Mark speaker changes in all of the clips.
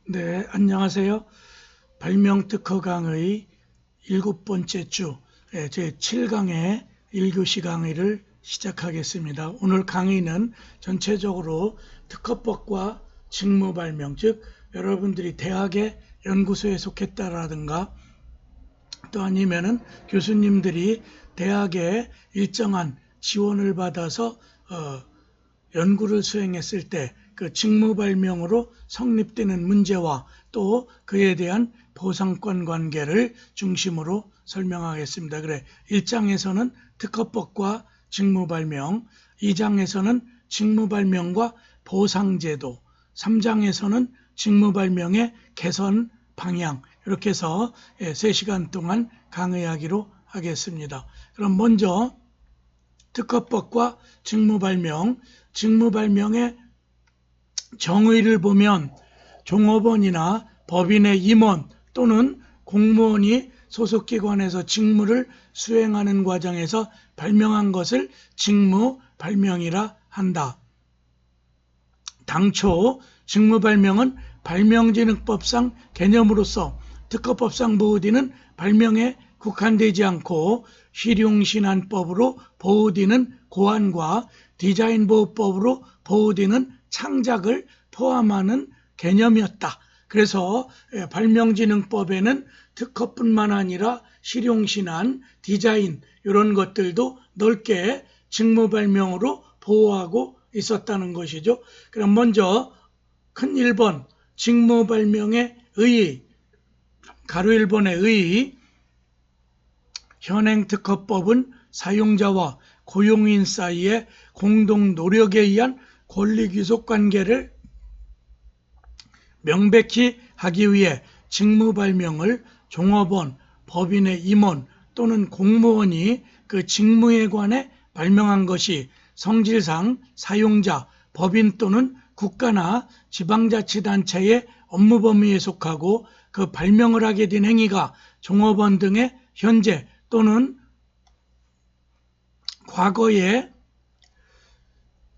Speaker 1: 네, 안녕하세요. 발명특허 강의 7번째 주 제7강의 1교시 강의를 시작하겠습니다. 오늘 강의는 전체적으로 특허법과 직무발명, 즉 여러분들이 대학의 연구소에 속했다라든가 또 아니면은 교수님들이 대학에 일정한 지원을 받아서 연구를 수행했을 때 그 직무발명으로 성립되는 문제와 또 그에 대한 보상권 관계를 중심으로 설명하겠습니다. 그래 1장에서는 특허법과 직무발명, 2장에서는 직무발명과 보상제도, 3장에서는 직무발명의 개선 방향, 이렇게 해서 3시간 동안 강의하기로 하겠습니다. 그럼 먼저 특허법과 직무발명, 직무발명의 정의를 보면 종업원이나 법인의 임원 또는 공무원이 소속기관에서 직무를 수행하는 과정에서 발명한 것을 직무발명이라 한다. 당초 직무발명은 발명진흥법상 개념으로서 특허법상 보호되는 발명에 국한되지 않고 실용신안법으로 보호되는 고안과 디자인보호법으로 보호되는 창작을 포함하는 개념이었다. 그래서 발명진흥법에는 특허뿐만 아니라 실용신안, 디자인 이런 것들도 넓게 직무발명으로 보호하고 있었다는 것이죠. 그럼 먼저 큰 1번 직무발명의 의의, 가로 1번의 의의, 현행특허법은 사용자와 고용인 사이의 공동 노력에 의한 권리귀속관계를 명백히 하기 위해 직무발명을 종업원, 법인의 임원 또는 공무원이 그 직무에 관해 발명한 것이 성질상 사용자, 법인 또는 국가나 지방자치단체의 업무 범위에 속하고 그 발명을 하게 된 행위가 종업원 등의 현재 또는 과거의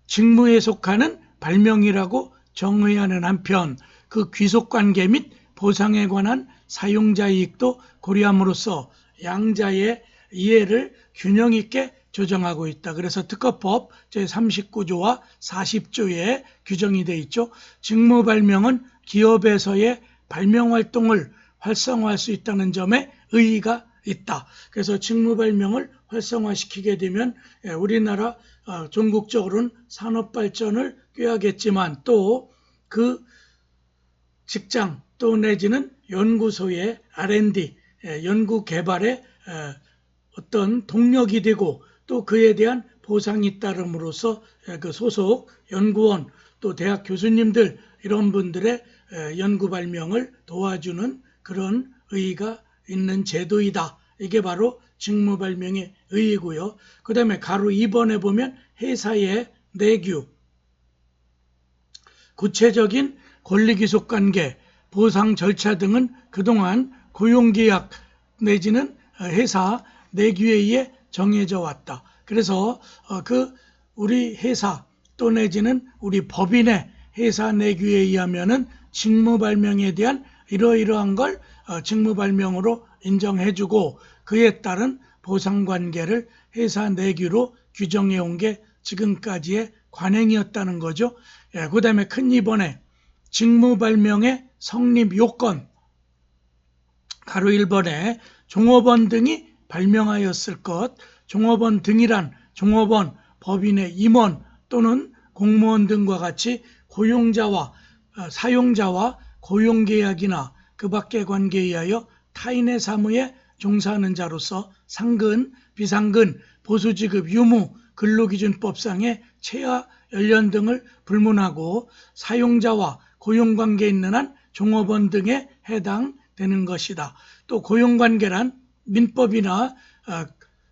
Speaker 1: 직무에 속하는 발명이라고 정의하는 한편 그 귀속관계 및 보상에 관한 사용자 이익도 고려함으로써 양자의 이해를 균형 있게 조정하고 있다. 그래서 특허법 제39조와 40조에 규정이 되어 있죠. 직무발명은 기업에서의 발명활동을 활성화할 수 있다는 점에 의의가 있다. 그래서 직무발명을 활성화시키게 되면 우리나라 전국적으로는 산업발전을 꾀하겠지만 또 그 직장 또 내지는 연구소의 R&D, 연구개발의 어떤 동력이 되고 또 그에 대한 보상이 따름으로써 그 소속 연구원 또 대학 교수님들 이런 분들의 연구 발명을 도와주는 그런 의의가 있는 제도이다. 이게 바로 직무발명의 의의고요. 그 다음에 가로 2번에 보면 회사의 내규, 구체적인 권리귀속관계, 보상 절차 등은 그동안 고용계약 내지는 회사 내규에 의해 정해져 왔다. 그래서 우리 회사 또 내지는 우리 법인의 회사 내규에 의하면은 직무발명에 대한 이러이러한 걸 직무발명으로 인정해주고 그에 따른 보상관계를 회사 내규로 규정해 온 게 지금까지의 관행이었다는 거죠. 그 다음에 큰 2번에 직무발명의 성립 요건, 가로 1번에 종업원 등이 발명하였을 것, 종업원 등이란 종업원, 법인의 임원 또는 공무원 등과 같이 고용자와 사용자와 고용계약이나 그 밖의 관계에 의하여 타인의 사무에 종사하는 자로서 상근, 비상근, 보수지급, 유무, 근로기준법상의 체하, 연령 등을 불문하고 사용자와 고용관계에 있는 한 종업원 등에 해당되는 것이다. 또 고용관계란 민법이나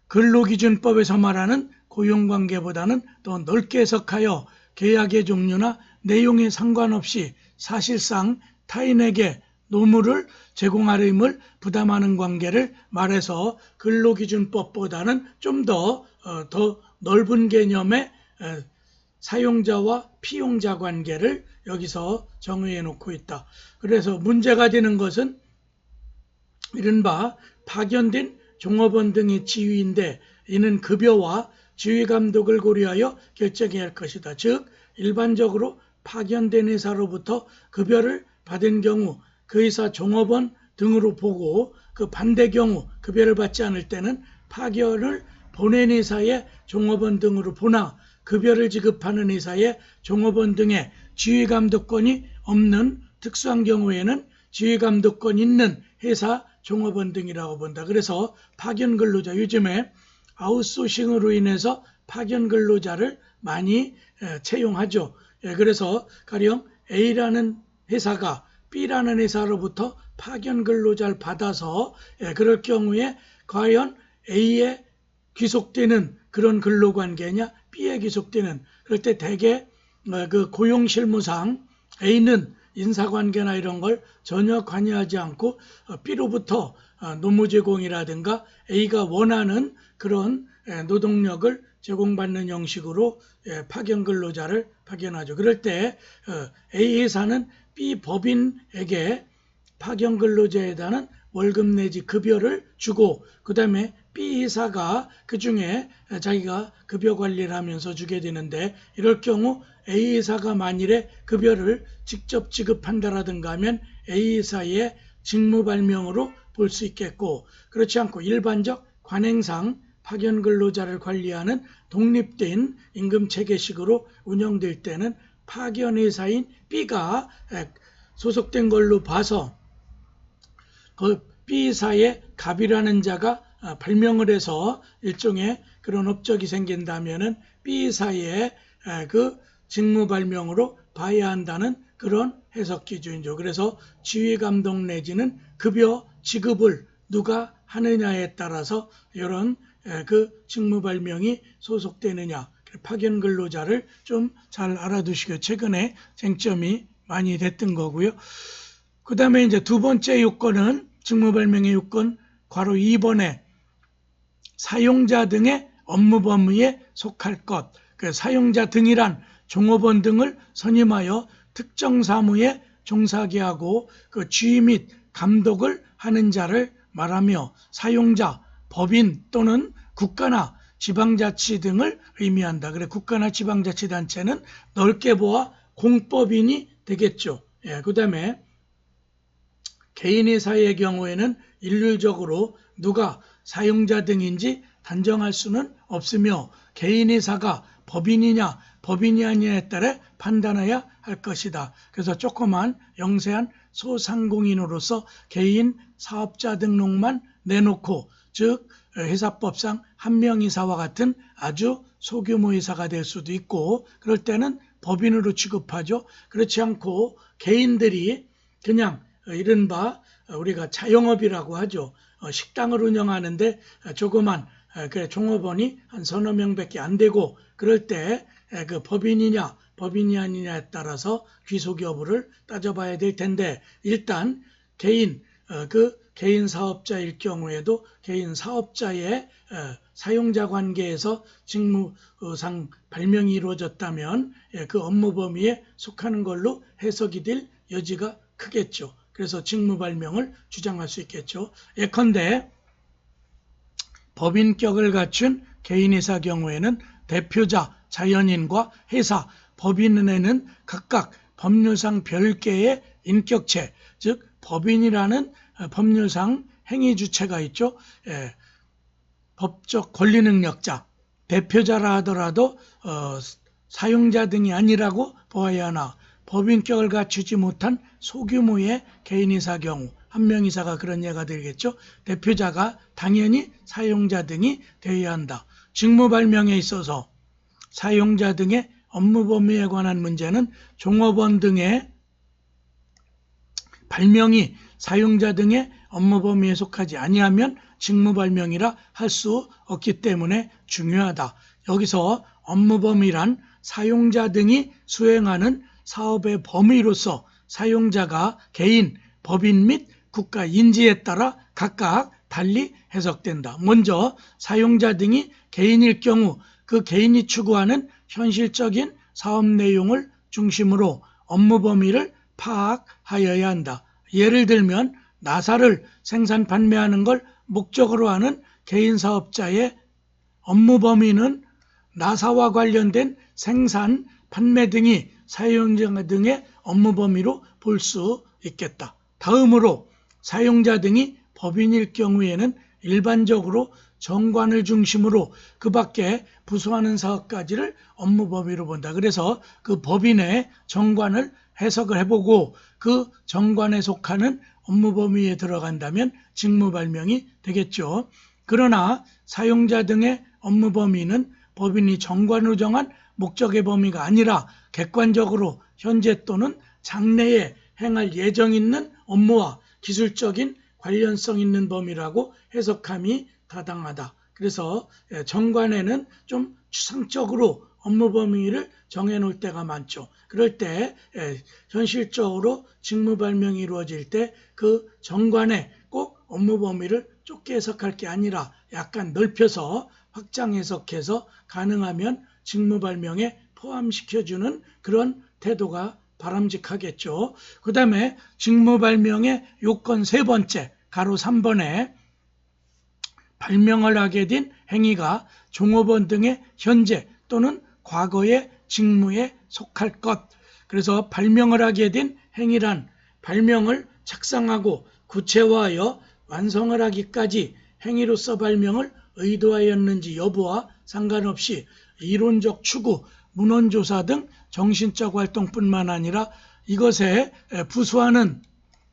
Speaker 1: 근로기준법에서 말하는 고용관계보다는 더 넓게 해석하여 계약의 종류나 내용에 상관없이 사실상 타인에게 노무를 제공하림을 부담하는 관계를 말해서 근로기준법보다는 좀 더 넓은 개념의 사용자와 피용자 관계를 여기서 정의해 놓고 있다. 그래서 문제가 되는 것은 이른바 파견된 종업원 등의 지위인데 이는 급여와 지휘 감독을 고려하여 결정해야 할 것이다. 즉 일반적으로 파견된 회사로부터 급여를 받은 경우 그 회사 종업원 등으로 보고 그 반대 경우 급여를 받지 않을 때는 파견을 보낸 회사의 종업원 등으로 보나 급여를 지급하는 회사의 종업원 등의 지휘 감독권이 없는 특수한 경우에는 지휘 감독권 있는 회사 종업원 등이라고 본다. 그래서 파견 근로자, 요즘에 아웃소싱으로 인해서 파견 근로자를 많이 채용하죠. 그래서 가령 A라는 회사가 B라는 회사로부터 파견 근로자를 받아서 그럴 경우에 과연 A에 귀속되는 그런 근로관계냐 B에 귀속되는, 그럴 때 대개 그 고용실무상 A는 인사관계나 이런 걸 전혀 관여하지 않고 B로부터 노무 제공이라든가 A가 원하는 그런 노동력을 제공받는 형식으로 파견 근로자를 파견하죠. 그럴 때 A 회사는 B 법인에게 파견 근로자에 대한 월급 내지 급여를 주고 그 다음에 B 회사가 그 중에 자기가 급여 관리를 하면서 주게 되는데, 이럴 경우 A 회사가 만일에 급여를 직접 지급한다라든가 하면 A 회사의 직무 발명으로 볼 수 있겠고, 그렇지 않고 일반적 관행상 파견 근로자를 관리하는 독립된 임금 체계식으로 운영될 때는 파견 회사인 B가 소속된 걸로 봐서 그 B사의 갑이라는 자가 발명을 해서 일종의 그런 업적이 생긴다면은 B사의 그 직무 발명으로 봐야 한다는 그런 해석 기준이죠. 그래서 지휘 감독 내지는 급여 지급을 누가 하느냐에 따라서 이런 그 직무 발명이 소속되느냐, 파견 근로자를 좀 잘 알아두시고 최근에 쟁점이 많이 됐던 거고요. 그 다음에 이제 두 번째 요건은 직무 발명의 요건 괄호 2번에 사용자 등의 업무 범위에 속할 것. 그 사용자 등이란 종업원 등을 선임하여 특정 사무에 종사하게 하고 그 지휘 및 감독을 하는 자를 말하며 사용자, 법인 또는 국가나 지방자치 등을 의미한다. 그래 국가나 지방자치단체는 넓게 보아 공법인이 되겠죠. 그 다음에 개인회사의 경우에는 일률적으로 누가 사용자 등인지 단정할 수는 없으며 개인회사가 법인이냐 법인이 아니냐에 따라 판단해야 할 것이다. 그래서 조그만 영세한 소상공인으로서 개인 사업자 등록만 내놓고, 즉 회사법상 한명이사와 같은 아주 소규모 회사가 될 수도 있고, 그럴 때는 법인으로 취급하죠. 그렇지 않고 개인들이 그냥 이른바 우리가 자영업이라고 하죠. 식당을 운영하는데 조그만 종업원이 한 서너 명밖에 안 되고, 그럴 때 그 법인이냐 법인이 아니냐에 따라서 귀속 여부를 따져봐야 될 텐데, 일단 개인 개인 사업자일 경우에도 개인 사업자의 사용자 관계에서 직무상 발명이 이루어졌다면 그 업무 범위에 속하는 걸로 해석이 될 여지가 크겠죠. 그래서 직무 발명을 주장할 수 있겠죠. 예컨대 법인격을 갖춘 개인회사 경우에는 대표자, 자연인과 회사, 법인에는 각각 법률상 별개의 인격체, 즉 법인이라는 법률상 행위주체가 있죠. 법적 권리능력자, 대표자라 하더라도 사용자 등이 아니라고 보아야 하나, 법인격을 갖추지 못한 소규모의 개인회사 경우, 한명이사가 그런 예가 되겠죠. 대표자가 당연히 사용자 등이 되어야 한다. 직무 발명에 있어서 사용자 등의 업무 범위에 관한 문제는 종업원 등의 발명이 사용자 등의 업무 범위에 속하지 아니하면 직무 발명이라 할 수 없기 때문에 중요하다. 여기서 업무 범위란 사용자 등이 수행하는 사업의 범위로서 사용자가 개인, 법인 및 국가 인지에 따라 각각 달리 해석된다. 먼저 사용자 등이 개인일 경우 그 개인이 추구하는 현실적인 사업 내용을 중심으로 업무 범위를 파악하여야 한다. 예를 들면 나사를 생산 판매하는 걸 목적으로 하는 개인 사업자의 업무 범위는 나사와 관련된 생산, 판매 등이 사용자 등의 업무 범위로 볼 수 있겠다. 다음으로 사용자 등이 법인일 경우에는 일반적으로 정관을 중심으로 그 밖에 부수하는 사업까지를 업무 범위로 본다. 그래서 그 법인의 정관을 해석을 해보고 그 정관에 속하는 업무 범위에 들어간다면 직무 발명이 되겠죠. 그러나 사용자 등의 업무 범위는 법인이 정관으로 정한 목적의 범위가 아니라 객관적으로 현재 또는 장래에 행할 예정 있는 업무와 기술적인 관련성 있는 범위라고 해석함이 타당하다. 그래서 정관에는 좀 추상적으로 업무 범위를 정해놓을 때가 많죠. 그럴 때 현실적으로 직무 발명이 이루어질 때 그 정관에 꼭 업무 범위를 좁게 해석할 게 아니라 약간 넓혀서 확장 해석해서 가능하면 직무 발명에 포함시켜주는 그런 태도가 바람직하겠죠. 그 다음에 직무 발명의 요건 세 번째, 가로 3번에 발명을 하게 된 행위가 종업원 등의 현재 또는 과거의 직무에 속할 것. 그래서 발명을 하게 된 행위란 발명을 작성하고 구체화하여 완성을 하기까지 행위로서 발명을 의도하였는지 여부와 상관없이 이론적 추구, 문헌조사 등 정신적 활동뿐만 아니라 이것에 부수하는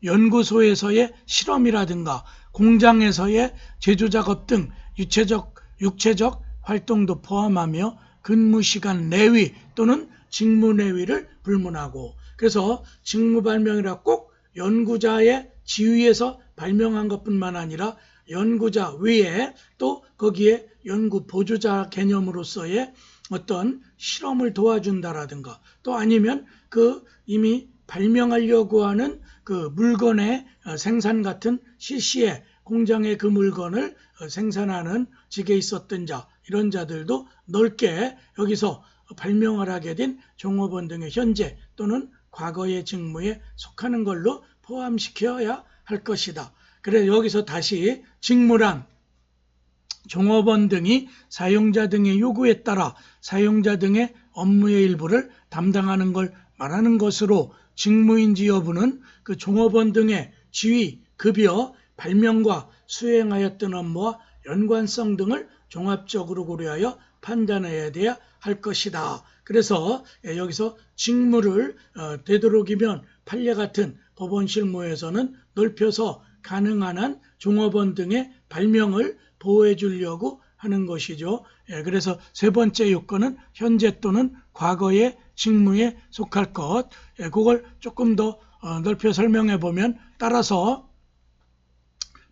Speaker 1: 연구소에서의 실험이라든가 공장에서의 제조작업 등 육체적 활동도 포함하며 근무시간 내위 또는 직무 내위를 불문하고, 그래서 직무 발명이라 꼭 연구자의 지위에서 발명한 것뿐만 아니라 연구자 외에 또 거기에 연구 보조자 개념으로서의 어떤 실험을 도와준다라든가 또 아니면 그 이미 발명하려고 하는 그 물건의 생산 같은 실시에 공장에 그 물건을 생산하는 직에 있었던 자, 이런 자들도 넓게 여기서 발명을 하게 된 종업원 등의 현재 또는 과거의 직무에 속하는 걸로 포함시켜야 할 것이다. 그래서 여기서 다시 직무란 종업원 등이 사용자 등의 요구에 따라 사용자 등의 업무의 일부를 담당하는 걸 말하는 것으로 직무인지 여부는 그 종업원 등의 지위, 급여, 발명과 수행하였던 업무와 연관성 등을 종합적으로 고려하여 판단해야 돼야 할 것이다. 그래서 여기서 직무를 되도록이면 판례 같은 법원 실무에서는 넓혀서 가능한 한 종업원 등의 발명을 보호해 주려고 하는 것이죠. 그래서 세 번째 요건은 현재 또는 과거의 직무에 속할 것. 그걸 조금 더 넓혀 설명해 보면 따라서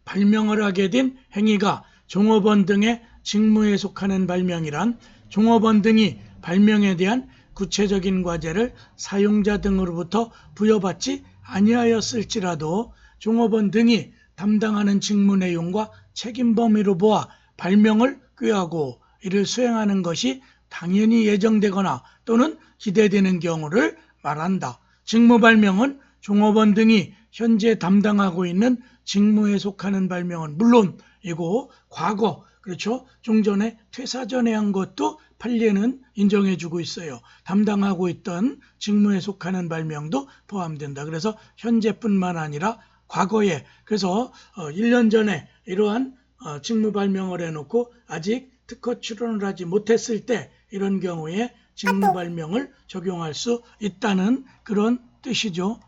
Speaker 1: 발명을 하게 된 행위가 종업원 등의 직무에 속하는 발명이란 종업원 등이 발명에 대한 구체적인 과제를 사용자 등으로부터 부여받지 아니하였을지라도 종업원 등이 담당하는 직무 내용과 책임 범위로 보아 발명을 꾀하고 이를 수행하는 것이 당연히 예정되거나 또는 기대되는 경우를 말한다. 직무 발명은 종업원 등이 현재 담당하고 있는 직무에 속하는 발명은 물론이고 과거, 그렇죠, 종전에 퇴사 전에 한 것도 판례는 인정해주고 있어요. 담당하고 있던 직무에 속하는 발명도 포함된다. 그래서 현재뿐만 아니라 과거에, 그래서 1년 전에 이러한 직무 발명을 해놓고 아직 특허 출원을 하지 못했을 때 이런 경우에 직무 발명을 적용할 수 있다는 그런 뜻이죠.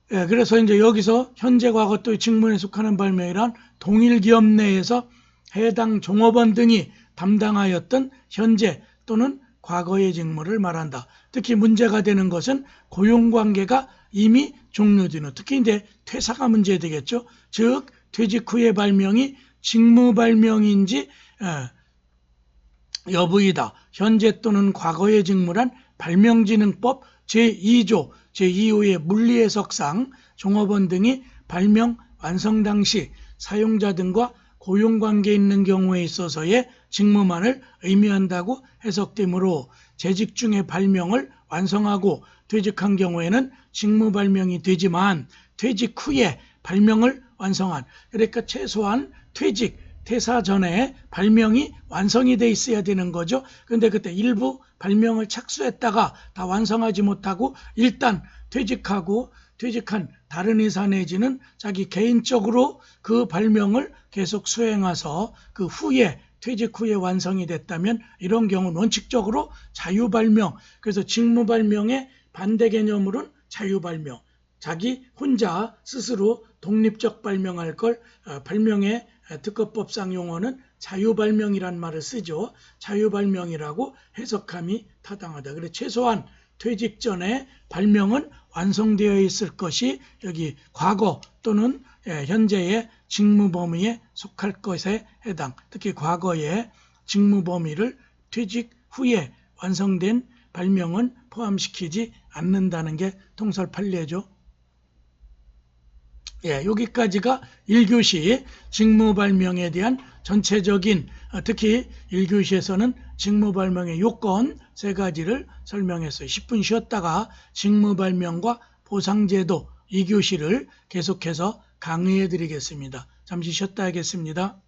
Speaker 1: 그래서 이제 여기서 현재 과거 또 직무에 속하는 발명이란 동일 기업 내에서 해당 종업원 등이 담당하였던 현재 또는 과거의 직무를 말한다. 특히 문제가 되는 것은 고용관계가 이미 종료된 후, 특히 이제 퇴사가 문제되겠죠. 즉 퇴직 후의 발명이 직무 발명인지 여부이다. 현재 또는 과거의 직무란 발명진흥법 제2조 제2호의 물리해석상 종업원 등이 발명 완성 당시 사용자 등과 고용관계에 있는 경우에 있어서의 직무만을 의미한다고 해석되므로 재직 중에 발명을 완성하고 퇴직한 경우에는 직무 발명이 되지만 퇴직 후에 발명을 완성한, 그러니까 최소한 퇴사 전에 발명이 완성이 돼 있어야 되는 거죠. 그런데 그때 일부 발명을 착수했다가 다 완성하지 못하고 일단 퇴직한 다른 회사 내지는 자기 개인적으로 그 발명을 계속 수행해서 그 후에 퇴직 후에 완성이 됐다면 이런 경우는 원칙적으로 자유발명, 그래서 직무발명의 반대 개념으로는 자유발명, 자기 혼자 스스로 독립적 발명할 걸 발명의 특허법상 용어는 자유발명이란 말을 쓰죠. 자유발명이라고 해석함이 타당하다. 그래서 최소한 퇴직 전에 발명은 완성되어 있을 것이 여기 과거 또는 현재의 직무 범위에 속할 것에 해당. 특히 과거의 직무 범위를 퇴직 후에 완성된 발명은 포함시키지 않는다는 게 통설 판례죠. 여기까지가 1교시 직무발명에 대한 전체적인, 특히 1교시에서는 직무발명의 요건 3가지를 설명했어요. 10분 쉬었다가 직무발명과 보상제도 2교시를 계속해서 강의해 드리겠습니다. 잠시 쉬었다 하겠습니다.